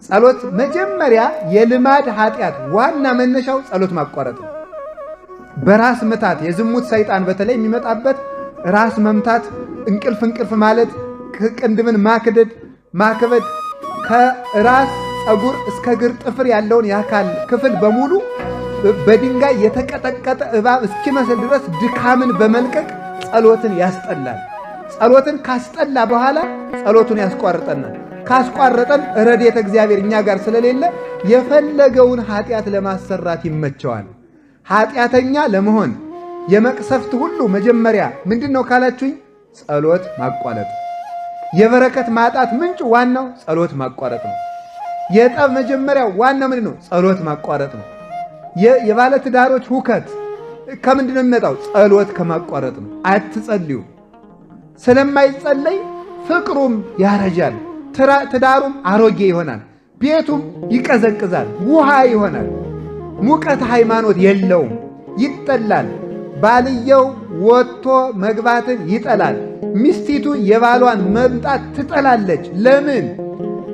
ጸሎት መጀመሪያ የልማድ ኃጢአት ዋና መነሻው ጸሎት ማቋረጥ ነው። በራስ ምታት የዝሙት ሰይጣን በተለይ የሚመጣበት ራስ መምታት፣ እንቅልፍ ማለት፣ ቅንድብን ማክበድ ከራስ ፀጉር እስከ እግር ጥፍር ያለውን የአካል ክፍል በሙሉ በድንጋይ የተቀጠቀጠ እባብ እስኪመስል ድረስ ድካምን በመልቀቅ ጸሎትን ያስጠላል። ጸሎትን ካስጠላ በኋላ ጸሎቱን ያስቋርጠናል። ካስቋረጠን ረድኤተ እግዚአብሔር እኛ ጋር ስለሌለ የፈለገውን ኃጢአት ለማሰራት ይመቸዋል። ኃጢአተኛ ለመሆን የመቅሰፍት ሁሉ መጀመሪያ ምንድነው ካላችሁኝ፣ ጸሎት ማቋረጥ። የበረከት ማጣት ምንጭ ዋናው ጸሎት ማቋረጥ ነው። የጠብ መጀመሪያ ዋናው ምንድነው? ጸሎት ማቋረጥ ነው። የባለ ትዳሮች ሁከት ከምንድነው የሚመጣው? ጸሎት ከማቋረጥ ነው። አትጸልዩ። ስለማይጸለይ ፍቅሩም ያረጃል፣ ትዳሩም አሮጌ ይሆናል፣ ቤቱም ይቀዘቅዛል፣ ውሃ ይሆናል። ሙቀት ሃይማኖት የለውም፣ ይጠላል። ባልየው ወጥቶ መግባትን ይጠላል፣ ሚስቲቱ የባሏን መምጣት ትጠላለች። ለምን?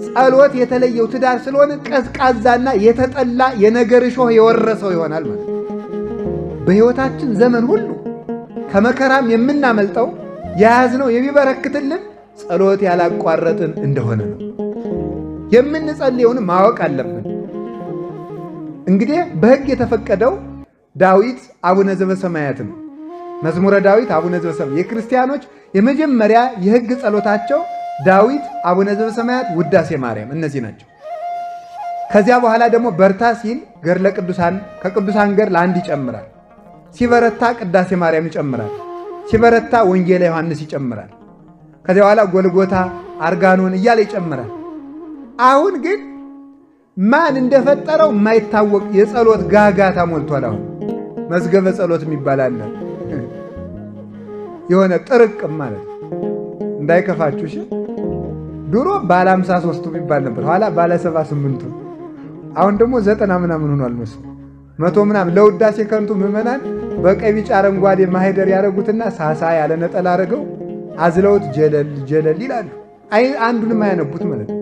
ጸሎት የተለየው ትዳር ስለሆነ ቀዝቃዛና የተጠላ የነገር እሾህ የወረሰው ይሆናል ማለት። በሕይወታችን ዘመን ሁሉ ከመከራም የምናመልጠው የያዝነው የሚበረክትልን ጸሎት ያላቋረጥን እንደሆነ ነው። የምንጸልየውን ማወቅ አለብን። እንግዲህ በሕግ የተፈቀደው ዳዊት አቡነ ዘበሰማያት ነው። መዝሙረ ዳዊት አቡነ ዘበሰማያት የክርስቲያኖች የመጀመሪያ የሕግ ጸሎታቸው ዳዊት፣ አቡነ ዘበሰማያት፣ ውዳሴ ማርያም እነዚህ ናቸው። ከዚያ በኋላ ደግሞ በርታ ሲል ገድለ ቅዱሳን ከቅዱሳን ገድል አንድ ይጨምራል። ሲበረታ ቅዳሴ ማርያም ይጨምራል። ሲበረታ ወንጌለ ዮሐንስ ይጨምራል። ከዚያ በኋላ ጎልጎታ፣ አርጋኖን እያለ ይጨምራል። አሁን ግን ማን እንደፈጠረው የማይታወቅ የጸሎት ጋጋታ ሞልቷል። አሁን መዝገበ ጸሎት የሚባል አለ። የሆነ ጥርቅም ማለት እንዳይከፋችሁ እሺ። ድሮ ባለ 53ቱ የሚባል ነበር፣ ኋላ ባለ 78ቱ፣ አሁን ደግሞ 90 ምናምን ሆኗል መስሎ 100 ምናምን። ለውዳሴ ከንቱ ምዕመናን በቀይ ቢጫ አረንጓዴ ማህደር ያደረጉትና ሳሳ ያለ ነጠላ አድርገው አዝለውት ጀለል ይላሉ። አንዱንም አያነቡት ማለት ነው።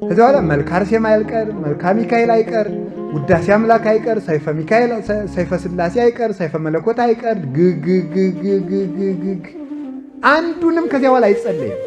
ከዚያ በኋላ መልካ አርሴማ አይቀር፣ መልካ ሚካኤል አይቀር፣ ውዳሴ አምላክ አይቀር፣ ሰይፈ ሚካኤል፣ ሰይፈ ሥላሴ አይቀር፣ ሰይፈ መለኮት አይቀር፣ ግግግግግግግ አንዱንም ከዚያ በኋላ አይጸለይም።